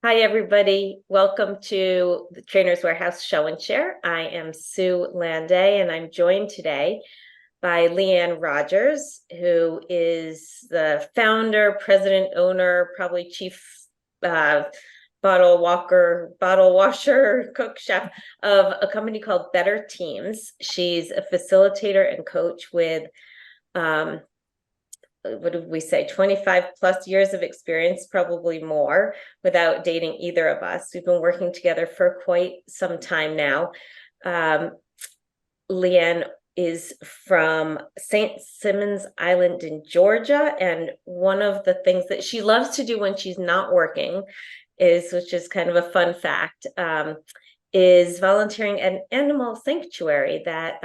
Hi, everybody. Welcome to the Trainers Warehouse Show and Share. I am Sue Landay, and I'm joined today by Leigh Rogers, who is the founder, president, owner, probably chief uh, bottle washer, cook, chef of a company called Better Teams. She's a facilitator and coach with um, what did we say, 25 plus years of experience, probably more, without dating either of us. We've been working together for quite some time now. Um, Leanne is from St. Simons Island in Georgia. And one of the things that she loves to do when she's not working is, which is kind of a fun fact, is volunteering at an animal sanctuary that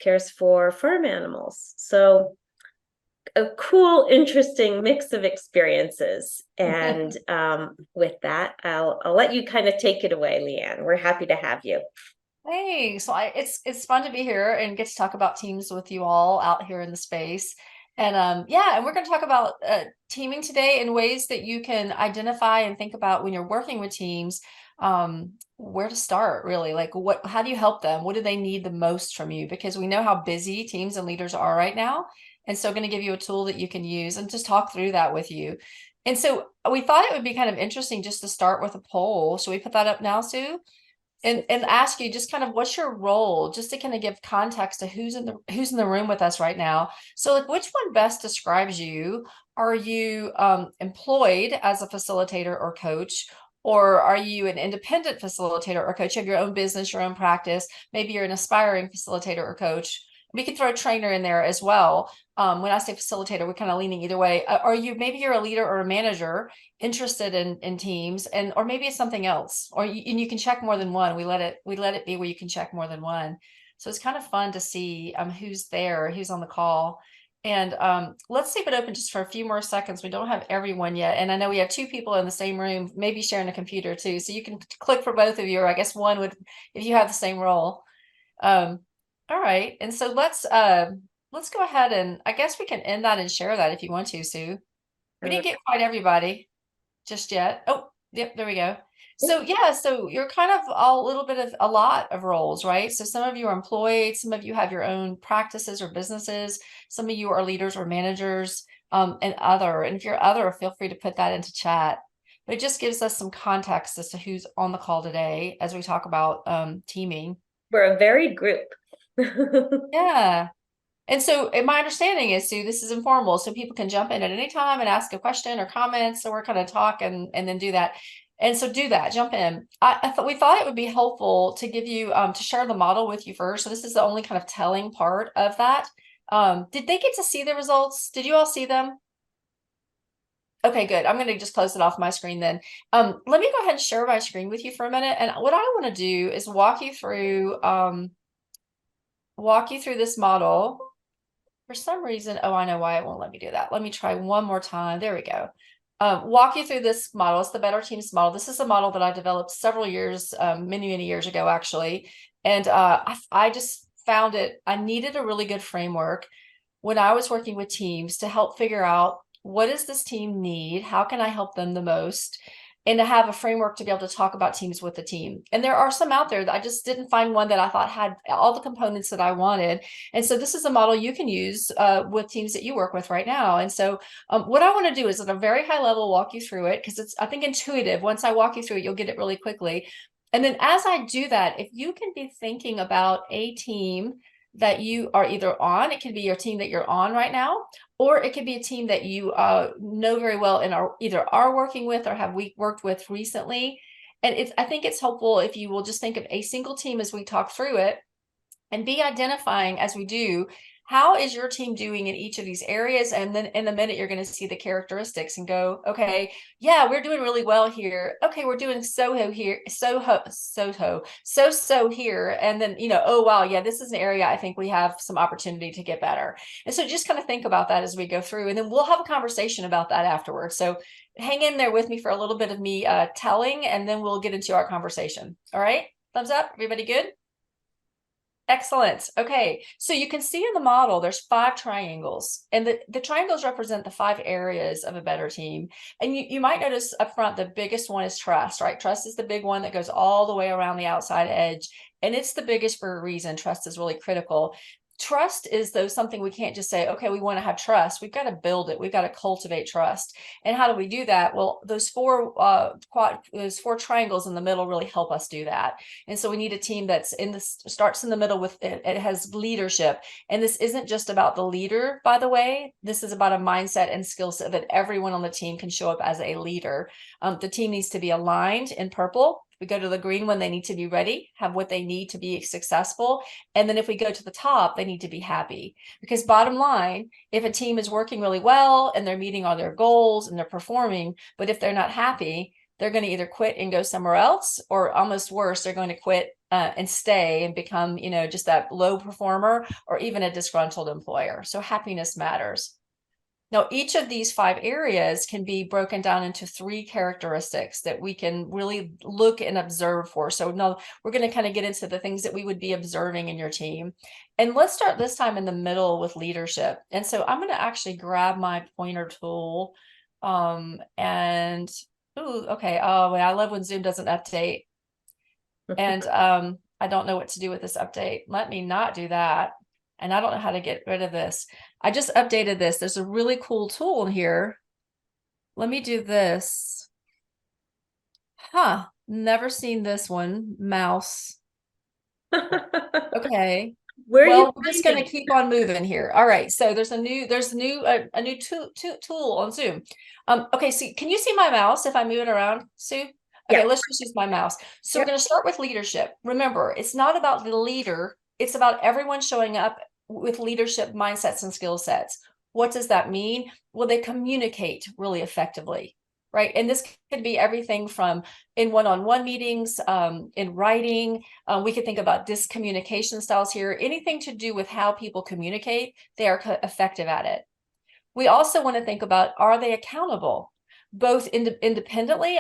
cares for farm animals. So a cool, interesting mix of experiences. And with that, I'll let you kind of take it away, Leanne. We're happy to have you. Hey, it's fun to be here and get to talk about teams with you all out here in the space. And we're going to talk about teaming today in ways that you can identify and think about when you're working with teams, where to start really. Like how do you help them? What do they need the most from you? Because we know how busy teams and leaders are right now. And so going to give you a tool that you can use and just talk through that with you. And so we thought it would be kind of interesting just to start with a poll. Should we put that up now, Sue? And ask you just kind of what's your role, just to kind of give context to who's in the room with us right now. So like which one best describes you? Are you employed as a facilitator or coach? Or are you an independent facilitator or coach? You have your own business, your own practice. Maybe you're an aspiring facilitator or coach. We could throw a trainer in there as well. When I say facilitator, we're kind of leaning either way. Are you, maybe you're a leader or a manager interested in teams, and or maybe it's something else, and you can check more than one. We let it be where you can check more than one. So it's kind of fun to see who's there, who's on the call. And let's leave it open just for a few more seconds. We don't have everyone yet, and I know we have two people in the same room, maybe sharing a computer too, so you can click for both of you, or I guess one would if you have the same role. um all right, and so let's go ahead, and I guess we can end that and share that if you want to, Sue. We Uh, didn't get quite everybody just yet. Oh, yep, there we go. So yeah, so you're kind of a little bit of a lot of roles, right? So some of you are employed, some of you have your own practices or businesses, some of you are leaders or managers, and other. And if you're other, feel free to put that into chat. But it just gives us some context as to who's on the call today as we talk about teaming. We're a varied group. Yeah. And so, and my understanding is, Sue, this is informal, so people can jump in at any time and ask a question or comment. So we're kind of talk and then do that. And so do that, jump in. I thought we thought it would be helpful to give you to share the model with you first. So this is the only kind of telling part of that. Did they get to see the results? Did you all see them? Okay, good. I'm going to just close it off my screen then. Let me go ahead and share my screen with you for a minute. And what I want to do is walk you through this model. For some reason, oh, I know why it won't let me do that. Let me try one more time. There we go. Walk you through this model. It's the Better Teams model. This is a model that I developed several years, many years ago, actually. And I just found I needed a really good framework when I was working with teams to help figure out, what does this team need? How can I help them the most? And to have a framework to be able to talk about teams with the team. And there are some out there that I just didn't find one that I thought had all the components that I wanted. And so this is a model you can use with teams that you work with right now. And so what I want to do is at a very high level walk you through it, because it's, I think, intuitive. Once I walk you through it, you'll get it really quickly. And then as I do that, if you can be thinking about a team that you are either on, it can be your team that you're on right now, or it could be a team that you know very well and are either are working with or have we worked with recently. And I think it's helpful if you will just think of a single team as we talk through it, and be identifying as we do, how is your team doing in each of these areas? And then in a minute, you're going to see the characteristics and go, okay, yeah, we're doing really well here. Okay, we're doing Soho here, so here. And then, oh, wow, yeah, this is an area I think we have some opportunity to get better. And so just kind of think about that as we go through, and then we'll have a conversation about that afterwards. So hang in there with me for a little bit of me telling, and then we'll get into our conversation. All right, thumbs up, everybody good? Excellent. Okay. So you can see in the model, there's 5 triangles, and the triangles represent the 5 areas of a better team. And you might notice up front, the biggest one is trust, right? Trust is the big one that goes all the way around the outside edge. And it's the biggest for a reason. Trust is really critical. Trust is though something we can't just say, okay, we want to have trust. We've got to build it. We've got to cultivate trust. And how do we do that? Well, those those 4 triangles in the middle really help us do that. And so we need a team that's starts in the middle with it has leadership. And this isn't just about the leader, by the way. This is about a mindset and skill set that everyone on the team can show up as a leader. The team needs to be aligned in purple. We go to the green one, they need to be ready, have what they need to be successful. And then if we go to the top, they need to be happy. Because bottom line, if a team is working really well and they're meeting all their goals and they're performing, but if they're not happy, they're going to either quit and go somewhere else, or almost worse, they're going to quit and stay and become, just that low performer or even a disgruntled employer. So happiness matters. Now, each of these 5 areas can be broken down into 3 characteristics that we can really look and observe for. So now we're going to kind of get into the things that we would be observing in your team. And let's start this time in the middle with leadership. And so I'm going to actually grab my pointer tool and ooh, okay. Oh, I love when Zoom doesn't update. And I don't know what to do with this update. Let me not do that. And I don't know how to get rid of this. I just updated this. There's a really cool tool in here. Let me do this. Huh. Never seen this one. Mouse. Okay. Where are you Well, we're just going to finding? keep on moving here. All right. So there's a new tool on Zoom. Okay. So can you see my mouse if I move it around, Sue? Okay, Yeah. let's just use my mouse. So we're Yep. going to start with leadership. Remember, it's not about the leader. It's about everyone showing up with leadership mindsets and skill sets. What does that mean? Well, they communicate really effectively, right? And this could be everything from in one-on-one meetings, in writing. We could think about discommunication styles here. Anything to do with how people communicate, they are effective at it. We also want to think about, are they accountable? Both independently,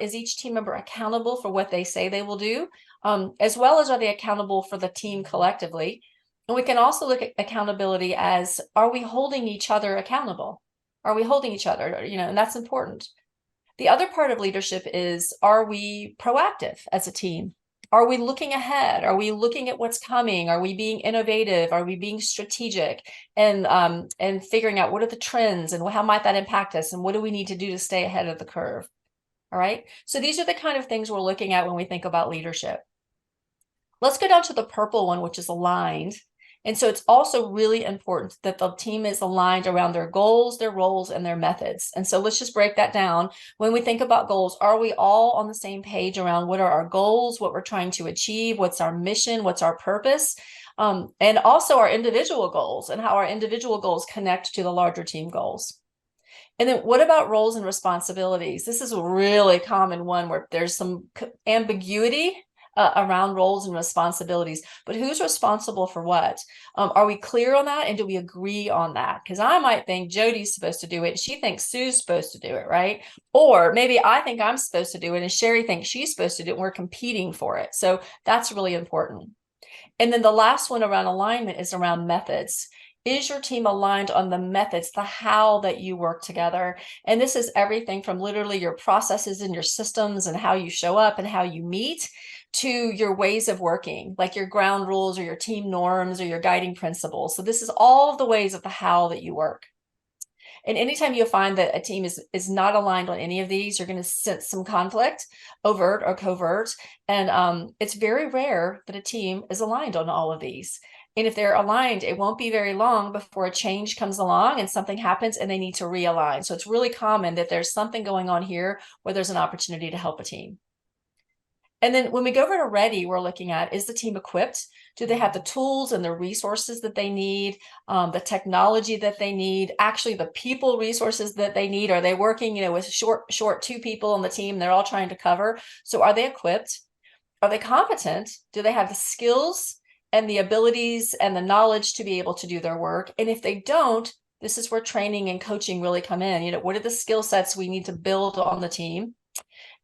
is each team member accountable for what they say they will do, as well as are they accountable for the team collectively? And we can also look at accountability as, are we holding each other accountable? Are we holding each other? And that's important. The other part of leadership is, are we proactive as a team? Are we looking ahead? Are we looking at what's coming? Are we being innovative? Are we being strategic and figuring out what are the trends and how might that impact us? And what do we need to do to stay ahead of the curve? All right. So these are the kind of things we're looking at when we think about leadership. Let's go down to the purple one, which is aligned. And so it's also really important that the team is aligned around their goals, their roles, and their methods. And so let's just break that down. When we think about goals, are we all on the same page around what are our goals, what we're trying to achieve, what's our mission, what's our purpose, and also our individual goals and how our individual goals connect to the larger team goals? And then what about roles and responsibilities? This is a really common one where there's some ambiguity around roles and responsibilities, but who's responsible for what? Are we clear on that? And do we agree on that? Because I might think Jody's supposed to do it. And she thinks Sue's supposed to do it, right? Or maybe I think I'm supposed to do it and Sherry thinks she's supposed to do it. And we're competing for it. So that's really important. And then the last one around alignment is around methods. Is your team aligned on the methods, the how that you work together? And this is everything from literally your processes and your systems and how you show up and how you meet, to your ways of working, like your ground rules or your team norms or your guiding principles. So this is all of the ways of the how that you work. And anytime you find that a team is not aligned on any of these, you're going to sense some conflict, overt or covert. And it's very rare that a team is aligned on all of these. And if they're aligned, it won't be very long before a change comes along and something happens and they need to realign. So it's really common that there's something going on here where there's an opportunity to help a team. And then when we go over to ready, we're looking at, is the team equipped? Do they have the tools and the resources that they need, the technology that they need, actually the people resources that they need? Are they working, with short 2 people on the team they're all trying to cover? So are they equipped? Are they competent? Do they have the skills and the abilities and the knowledge to be able to do their work? And if they don't, this is where training and coaching really come in. What are the skill sets we need to build on the team?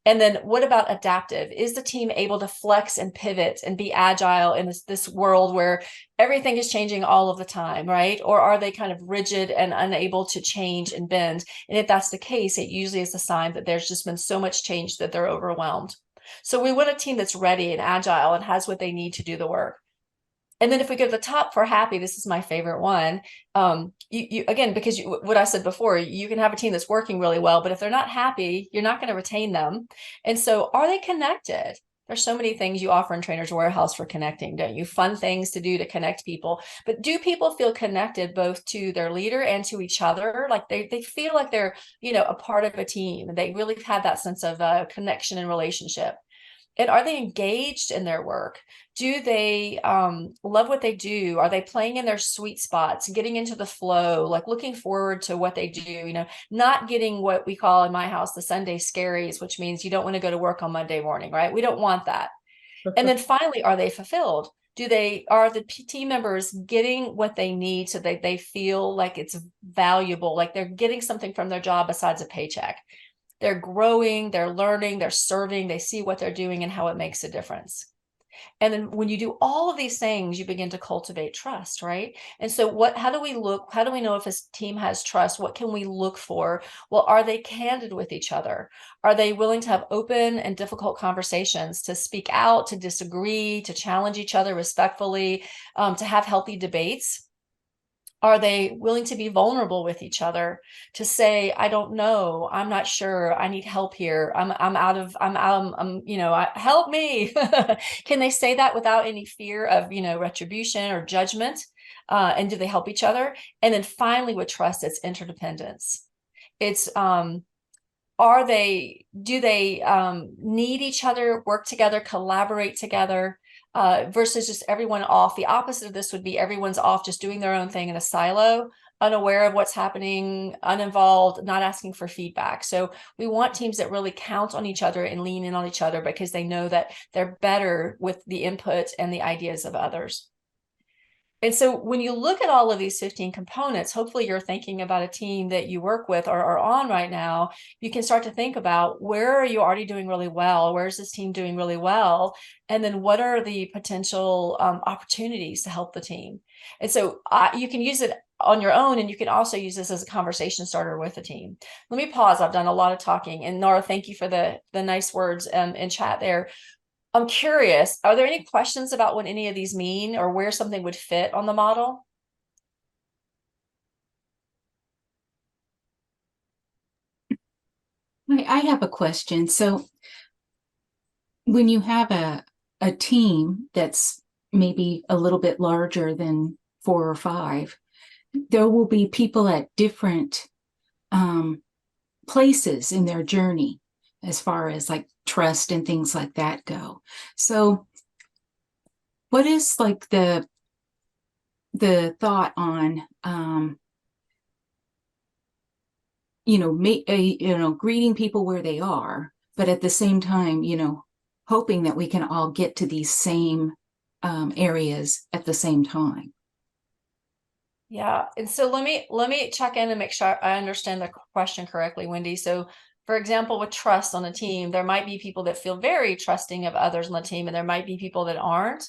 And then what about adaptive? Is the team able to flex and pivot and be agile in this world where everything is changing all of the time, right? Or are they kind of rigid and unable to change and bend? And if that's the case, it usually is a sign that there's just been so much change that they're overwhelmed. So we want a team that's ready and agile and has what they need to do the work. And then if we go to the top for happy, this is my favorite one. You again, because what I said before, you can have a team that's working really well, but if they're not happy, you're not going to retain them. And so are they connected? There's so many things you offer in Trainer's Warehouse for connecting, don't you? Fun things to do to connect people. But do people feel connected both to their leader and to each other? Like they feel like they're, a part of a team. They really have that sense of connection and relationship. And are they engaged in their work? Do they love what they do? Are they playing in their sweet spots, getting into the flow, like looking forward to what they do, not getting what we call in my house the Sunday scaries, which means you don't want to go to work on Monday morning, right? We don't want that. And then finally, are they fulfilled? Are the team members getting what they need so that they feel like it's valuable, like they're getting something from their job besides a paycheck? They're growing, they're learning, they're serving, they see what they're doing and how it makes a difference. And then when you do all of these things, you begin to cultivate trust, right? And so how do we know if a team has trust? What can we look for? Well, are they candid with each other? Are they willing to have open and difficult conversations, to speak out, to disagree, to challenge each other respectfully, to have healthy debates? Are they willing to be vulnerable with each other, to say, I don't know, I'm not sure, I need help here, help me. Can they say that without any fear of, retribution or judgment? And do they help each other? And then finally, with trust, it's interdependence. It's do they need each other, work together, collaborate together, versus just everyone off? The opposite of this would be everyone's off just doing their own thing in a silo, unaware of what's happening, uninvolved, not asking for feedback. So we want teams that really count on each other and lean in on each other because they know that they're better with the input and the ideas of others. And so when you look at all of these 15 components, hopefully you're thinking about a team that you work with or are on right now. You can start to think about, where are you already doing really well? Where's this team doing really well? And then what are the potential opportunities to help the team? And so you can use it on your own, and you can also use this as a conversation starter with the team. Let me pause. I've done a lot of talking. And Nora, thank you for the nice words in chat there. I'm curious, are there any questions about what any of these mean or where something would fit on the model? I have a question. So when you have a team that's maybe a little bit larger than 4 or 5, there will be people at different places in their journey as far as like trust and things like that go. So what is like the thought on greeting people where they are, but at the same time, hoping that we can all get to these same areas at the same time. Yeah. And so let me check in and make sure I understand the question correctly, Wendy. So for example, with trust on a team, there might be people that feel very trusting of others on the team, and there might be people that aren't.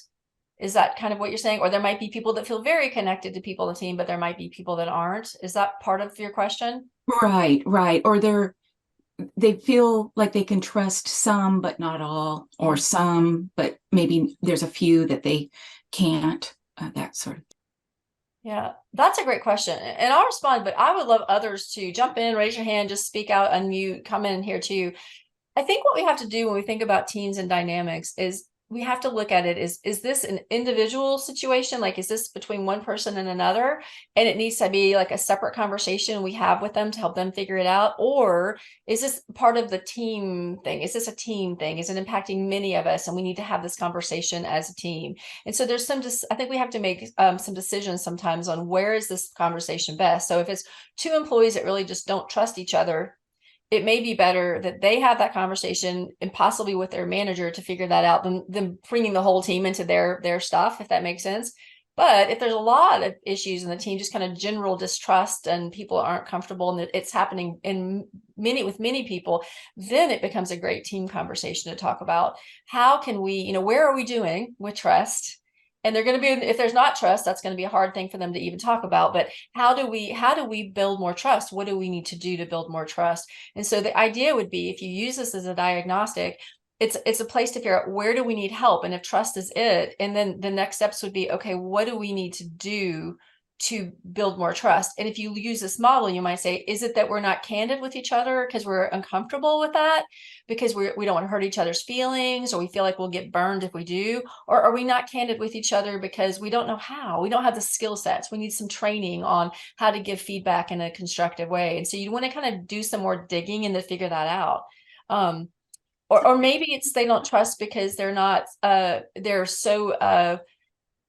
Is that kind of what you're saying? Or there might be people that feel very connected to people on the team, but there might be people that aren't. Is that part of your question? Right. Or they feel like they can trust some, but not all, or some, but maybe there's a few that they can't, that sort of. Yeah, that's a great question. And I'll respond, but I would love others to jump in, raise your hand, just speak out, unmute, come in here too. I think what we have to do when we think about teams and dynamics is we have to look at it is this an individual situation? Like, is this between one person and another? And it needs to be like a separate conversation we have with them to help them figure it out? Or is this part of the team thing? Is this a team thing? Is it impacting many of us? And we need to have this conversation as a team. And so there's I think we have to make some decisions sometimes on where is this conversation best. So if it's 2 employees that really just don't trust each other, it may be better that they have that conversation and possibly with their manager to figure that out than bringing the whole team into their stuff, if that makes sense. But if there's a lot of issues in the team, just kind of general distrust and people aren't comfortable and it's happening with many people, then it becomes a great team conversation to talk about how can we, where are we doing with trust? And they're going to be, if there's not trust, that's going to be a hard thing for them to even talk about. But how do we build more trust? What do we need to do to build more trust? And so the idea would be, if you use this as a diagnostic, it's a place to figure out where do we need help, and if trust is it, and then the next steps would be, okay, what do we need to do to build more trust? And if you use this model, you might say, is it that we're not candid with each other because we're uncomfortable with that, because we don't want to hurt each other's feelings, or we feel like we'll get burned if we do? Or are we not candid with each other because we don't know how, we don't have the skill sets, we need some training on how to give feedback in a constructive way? And so you want to kind of do some more digging and to figure that out. Or maybe it's they don't trust because they're so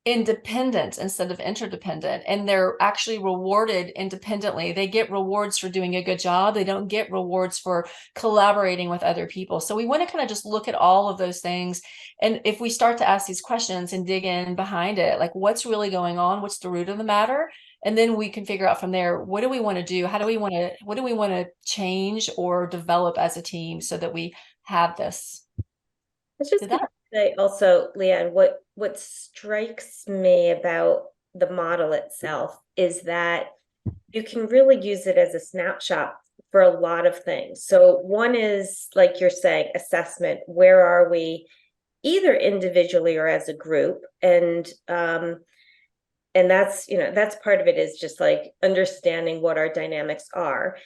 independent instead of interdependent, and they're actually rewarded independently. They get rewards for doing a good job. They don't get rewards for collaborating with other people. So we want to kind of just look at all of those things. And if we start to ask these questions and dig in behind it, like what's really going on, what's the root of the matter? And then we can figure out from there, what do we want to do? What do we want to change or develop as a team so that we have this? I was just going to say also, Leanne, what strikes me about the model itself is that you can really use it as a snapshot for a lot of things. So one is, like you're saying, assessment. Where are we, either individually or as a group? And that's, that's part of it, is just like understanding what our dynamics are.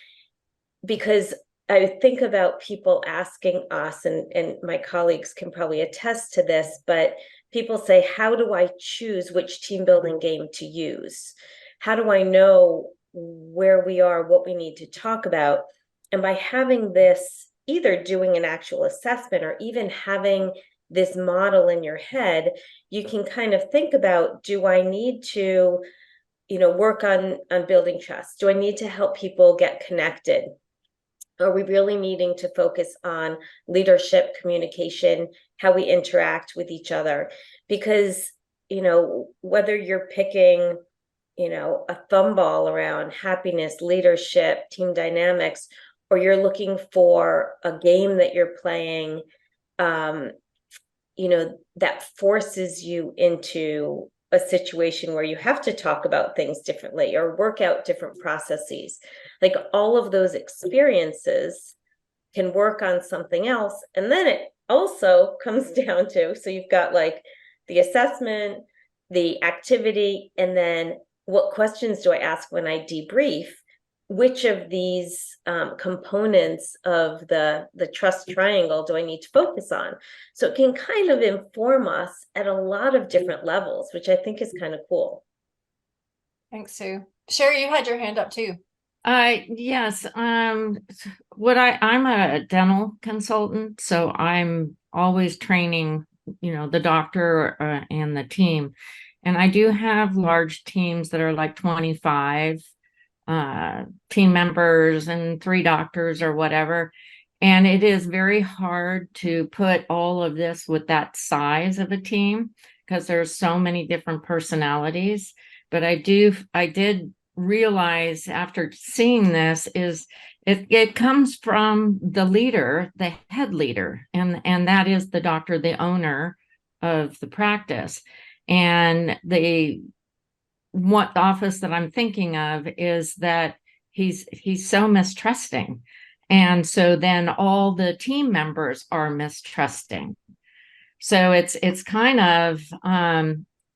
Because I think about people asking us, and my colleagues can probably attest to this, but people say, how do I choose which team building game to use? How do I know where we are, what we need to talk about? And by having this, either doing an actual assessment or even having this model in your head, you can kind of think about, do I need to, work on building trust? Do I need to help people get connected? Are we really needing to focus on leadership, communication, how we interact with each other? Because, whether you're picking, a thumb ball around happiness, leadership, team dynamics, or you're looking for a game that you're playing, that forces you into a situation where you have to talk about things differently or work out different processes. Like all of those experiences can work on something else. And then it also comes down to, so you've got like the assessment, the activity, and then what questions do I ask when I debrief? Which of these components of the trust triangle do I need to focus on? So it can kind of inform us at a lot of different levels, which I think is kind of cool. Thanks, Sue. Sherry, you had your hand up too. Yes. I'm a dental consultant, so I'm always training, the doctor and the team. And I do have large teams that are like 25 team members and 3 doctors or whatever. And it is very hard to put all of this with that size of a team because there's so many different personalities. But I did realize after seeing this is it comes from the leader, the head leader, and that is the doctor, the owner of the practice. And what office that I'm thinking of is that he's so mistrusting. And so then all the team members are mistrusting. So it's kind of,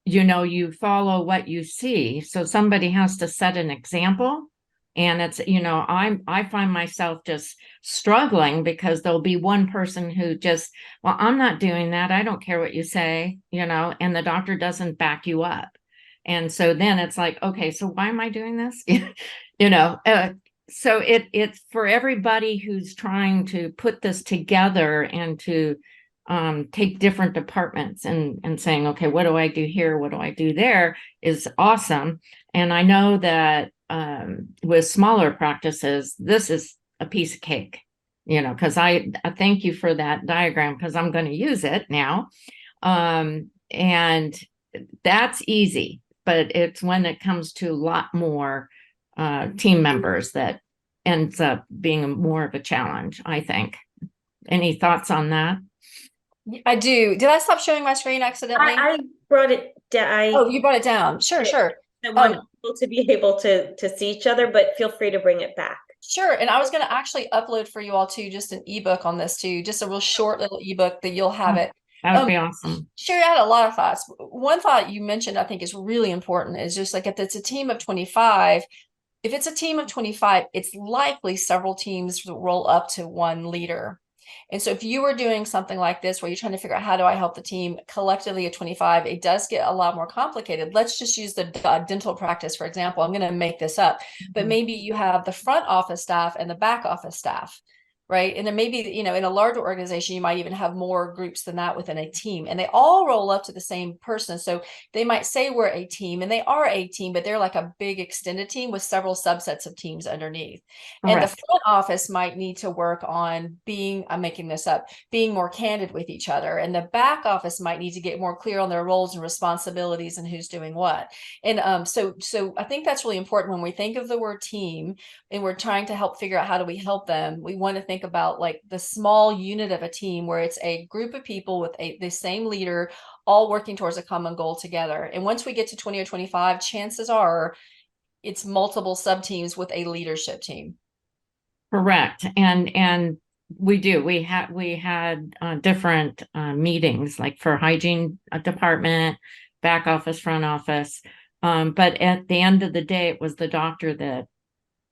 you follow what you see. So somebody has to set an example. And it's, I find myself just struggling because there'll be one person who just, well, I'm not doing that. I don't care what you say, and the doctor doesn't back you up. And so then it's like, okay, so why am I doing this? So it's for everybody who's trying to put this together and to take different departments and saying, okay, what do I do here? What do I do there? Is awesome. And I know that with smaller practices, this is a piece of cake, because I thank you for that diagram because I'm going to use it now. And that's easy. but it's when it comes to a lot more team members that ends up being more of a challenge, I think. Any thoughts on that? I do. Did I stop sharing my screen accidentally? I brought it down. Oh, you brought it down. Sure, sure. I want people to be able to see each other, but feel free to bring it back. Sure. And I was going to actually upload for you all too, just an ebook on this too, just a real short little ebook that you'll have it. That would be awesome. Sure, I had a lot of thoughts. One thought you mentioned I think is really important is just like if it's a team of 25, if it's a team of 25, it's likely several teams roll up to one leader. And so if you were doing something like this where you're trying to figure out how do I help the team collectively at 25, it does get a lot more complicated. Let's just use the dental practice, for example. I'm going to make this up, but maybe you have the front office staff and the back office staff, right? And then maybe, you know, in a larger organization, you might even have more groups than that within a team, and they all roll up to the same person. So they might say we're a team, and they are a team, but they're like a big extended team with several subsets of teams underneath. And the front office might need to work on being, I'm making this up, being more candid with each other. And the back office might need to get more clear on their roles and responsibilities and who's doing what. And so I think that's really important when we think of the word team and we're trying to help figure out how do we help them. We want to think about like the small unit of a team where it's a group of people with the same leader all working towards a common goal together. And once we get to 20 or 25, chances are it's multiple sub teams with a leadership team. Correct. And we do. We had different meetings, like for hygiene department, back office, front office. But at the end of the day, it was the doctor that,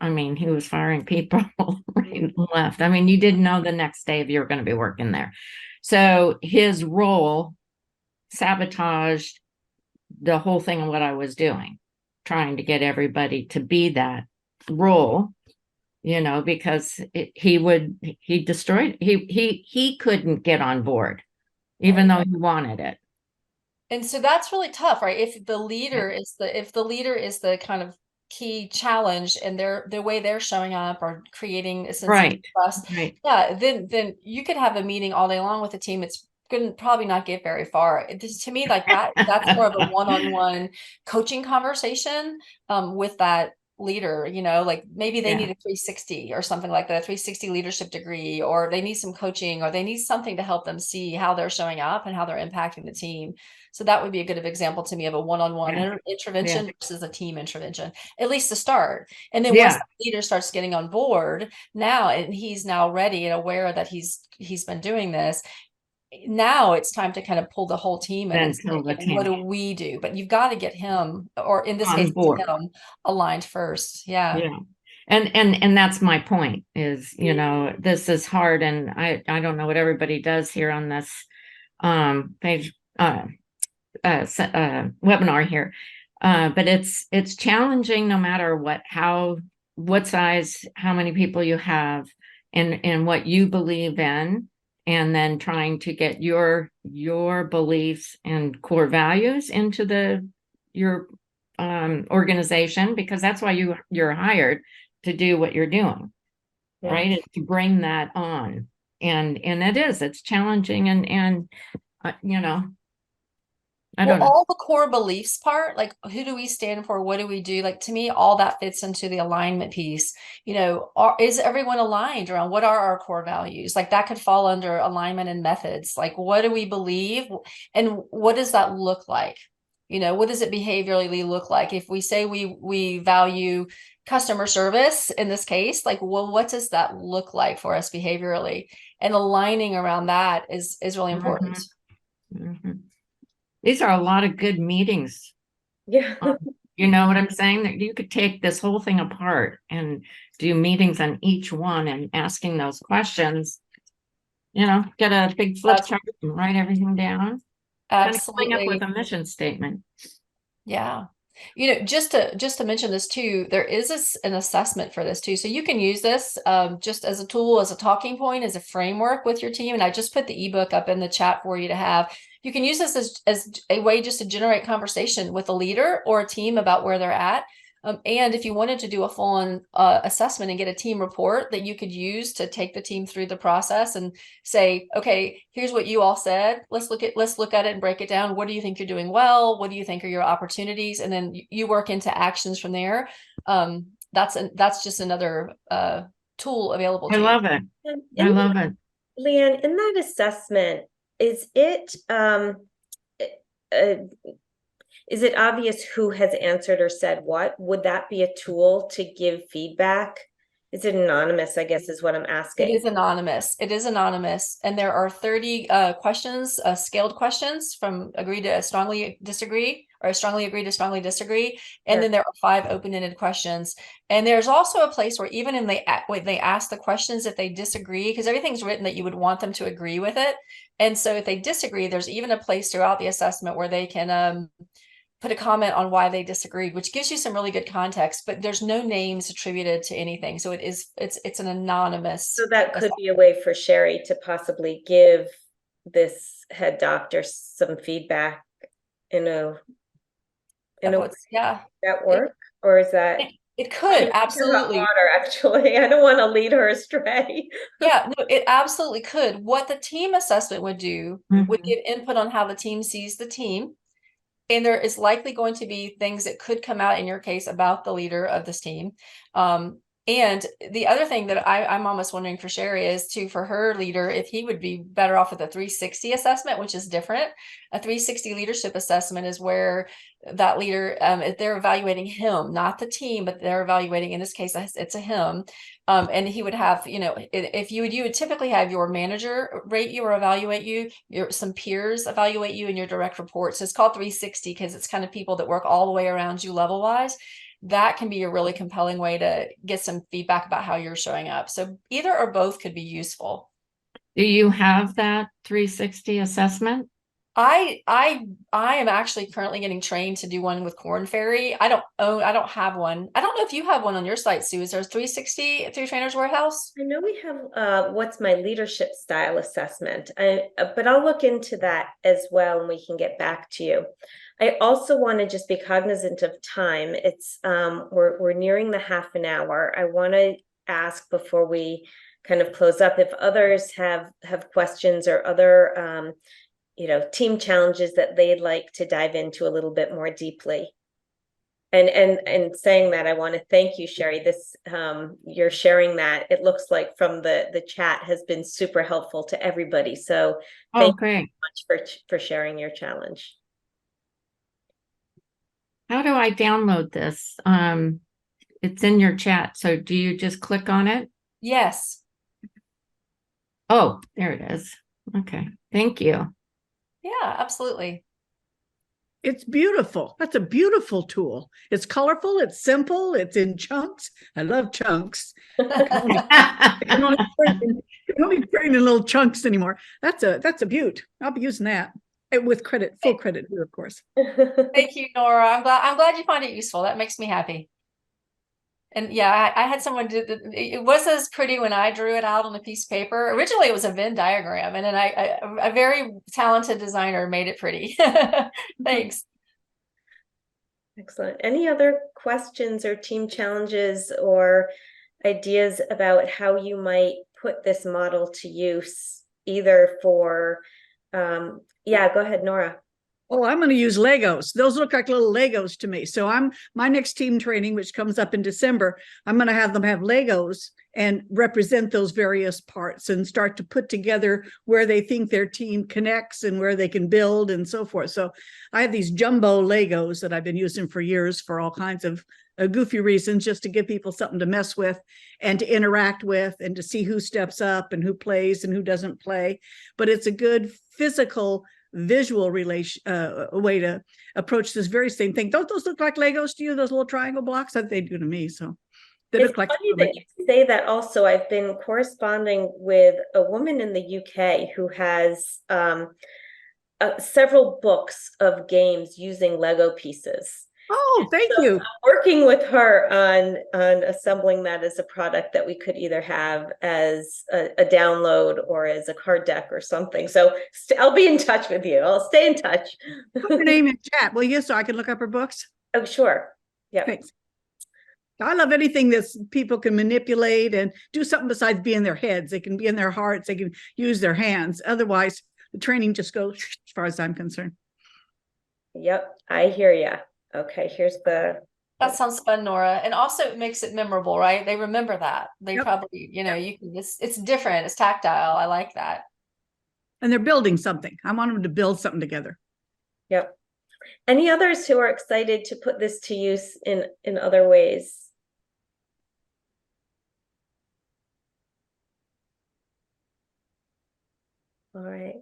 I mean, he was firing people right and left. I mean, you didn't know the next day if you were going to be working there. So his role sabotaged the whole thing of what I was doing, trying to get everybody to be that role, you know, because he destroyed, he couldn't get on board, even though he wanted it. And so that's really tough, right? If the leader is the kind of key challenge and the way they're showing up or creating a sense of trust, then you could have a meeting all day long with a team. It's going to probably not get very far. To me, like that's more of a one-on-one coaching conversation with that leader, you know, like maybe they need a 360 or something like that, a 360 leadership degree, or they need some coaching, or they need something to help them see how they're showing up and how they're impacting the team. So that would be a good example to me of a one-on-one intervention versus a team intervention, at least to start. And then once the leader starts getting on board now, and he's now ready and aware that he's been doing this, now it's time to kind of pull the whole team in and say, what do we do? But you've got to get him, or in this case, him aligned first. Yeah. And that's my point is, you know, this is hard, and I don't know what everybody does here on this page webinar here, but it's challenging no matter what size, how many people you have, and what you believe in, and then trying to get your beliefs and core values into your organization, because that's why you're hired to do what you're doing, right? Is to bring that on, and it's challenging, and you know, I don't know. All the core beliefs part, like who do we stand for? What do we do? Like to me, all that fits into the alignment piece. You know, is everyone aligned around what are our core values? Like that could fall under alignment and methods. Like what do we believe, and what does that look like? You know, what does it behaviorally look like? If we say we value customer service in this case, like, well, what does that look like for us behaviorally? And aligning around that is really important. These are a lot of good meetings. Yeah. You know what I'm saying? That you could take this whole thing apart and do meetings on each one and asking those questions, you know, get a big flip chart and write everything down. Absolutely. Coming up with a mission statement. Yeah. You know, just to mention this too, there is an assessment for this too. So you can use this just as a tool, as a talking point, as a framework with your team. And I just put the ebook up in the chat for you to have. You can use this as a way just to generate conversation with a leader or a team about where they're at. And if you wanted to do a full-on assessment and get a team report that you could use to take the team through the process and say, okay, here's what you all said. Let's look at it and break it down. What do you think you're doing well? What do you think are your opportunities? And then you work into actions from there. That's just another tool available to I you. love it. And I love it. Leanne, in that assessment, is it is it obvious who has answered or said what? Would that be a tool to give feedback? Is it anonymous, I guess is what I'm It asking. is anonymous. It is anonymous. And there are 30 questions, scaled questions from agree to strongly disagree, or strongly agree to strongly disagree. And Yeah. then there are 5 open-ended questions. And there's also a place where even when they ask the questions, if they disagree, because everything's written that you would want them to agree with it. And so if they disagree, there's even a place throughout the assessment where they can put a comment on why they disagreed, which gives you some really good context, but there's no names attributed to anything. So it's an anonymous. So that could be a way for Sherry to possibly give this head doctor some feedback in a Yeah, that work, or is that it could hot absolutely. water, actually? I don't want to lead her astray. Yeah, no, it absolutely could. What the team assessment would do would Mhm. give input on how the team sees the team. And there is likely going to be things that could come out in your case about the leader of this team. And the other thing that I'm almost wondering for Sherry is too, for her leader, if he would be better off with a 360 assessment, which is different. A 360 leadership assessment is where that leader, if they're evaluating him, not the team, but they're evaluating, in this case, it's a him. And he would have, if you would typically have your manager rate you or evaluate you, some peers evaluate you, and your direct reports. So it's called 360 because it's kind of people that work all the way around you level wise. That can be a really compelling way to get some feedback about how you're showing up. So either or both could be useful. Do you have that 360 assessment? I am actually currently getting trained to do one with Corn Ferry. I don't have one. I don't know if you have one on your site, Sue. Is there 360 through Trainers Warehouse? I know we have what's my leadership style assessment, but I'll look into that as well, and we can get back to you. I also want to just be cognizant of time. It's we're nearing the half an hour. I want to ask before we kind of close up if others have questions or other team challenges that they'd like to dive into a little bit more deeply. And saying that, I want to thank you, Sherry. This you're sharing that. It looks like from the chat has been super helpful to everybody. So thank you Great. so much for sharing your challenge. How do I download this? It's in your chat. So do you just click on it? Yes. Oh, there it is. Okay. Thank you. Yeah, absolutely. It's beautiful. That's a beautiful tool. It's colorful. It's simple. It's in chunks. I love chunks. I can only train in little chunks anymore. That's a beaut. I'll be using that with full credit here, of course. Thank you, Nora. I'm glad you find it useful. That makes me happy. And yeah, I had someone do it was as pretty when I drew it out on a piece of paper. Originally, it was a Venn diagram, and then a very talented designer made it pretty. Thanks. Excellent. Any other questions or team challenges or ideas about how you might put this model to use, either for yeah, go ahead, Nora. Oh, I'm going to use Legos. Those look like little Legos to me. So my next team training, which comes up in December, I'm going to have them have Legos and represent those various parts and start to put together where they think their team connects and where they can build and so forth. So I have these jumbo Legos that I've been using for years for all kinds of goofy reasons, just to give people something to mess with and to interact with and to see who steps up and who plays and who doesn't play. But it's a good physical visual way to approach this very same thing. Don't those look like Legos to you, those little triangle blocks? That they do to me. So they It's look like funny that you say that. Also, I've been corresponding with a woman in the UK who has several books of games using Lego pieces. Oh, thank you. I'm working with her on assembling that as a product that we could either have as a download or as a card deck or something. So I'll be in touch with you. I'll stay in touch. Put your name in chat, will you, so I can look up her books? Oh, sure. Yeah. Thanks. I love anything that's people can manipulate and do something besides be in their heads. They can be in their hearts. They can use their hands. Otherwise, the training just goes as far as I'm concerned. Yep, I hear ya. Okay, here's the, That sounds fun, Nora. And also it makes it memorable, right? They remember that. They Yep. probably, you know, you can, it's different. It's tactile. I like that. And they're building something. I want them to build something together. yep. Any others who are excited to put this to use in other ways? All right.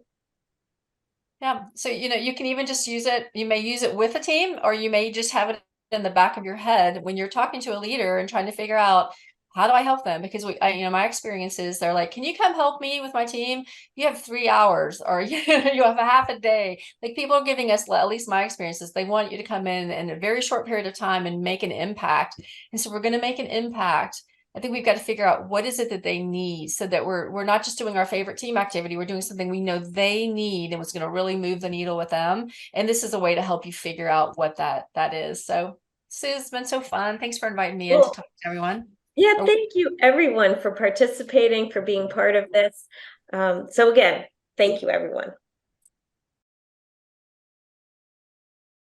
Yeah. So, you know, you can even just use it. You may use it with a team, or you may just have it in the back of your head when you're talking to a leader and trying to figure out, how do I help them? Because you know, my experience is they're like, can you come help me with my team? You have 3 hours, or you have a half a day. Like, people are giving us, at least my experiences, they want you to come in a very short period of time and make an impact. And so we're going to make an impact. I think we've got to figure out what is it that they need, so that we're not just doing our favorite team activity. We're doing something we know they need and what's going to really move the needle with them. And this is a way to help you figure out what that is. So, Sue, it's been so fun. Thanks for inviting me in to Cool. talk to everyone. Yeah, Oh. thank you everyone for participating, for being part of this. So again, thank you everyone.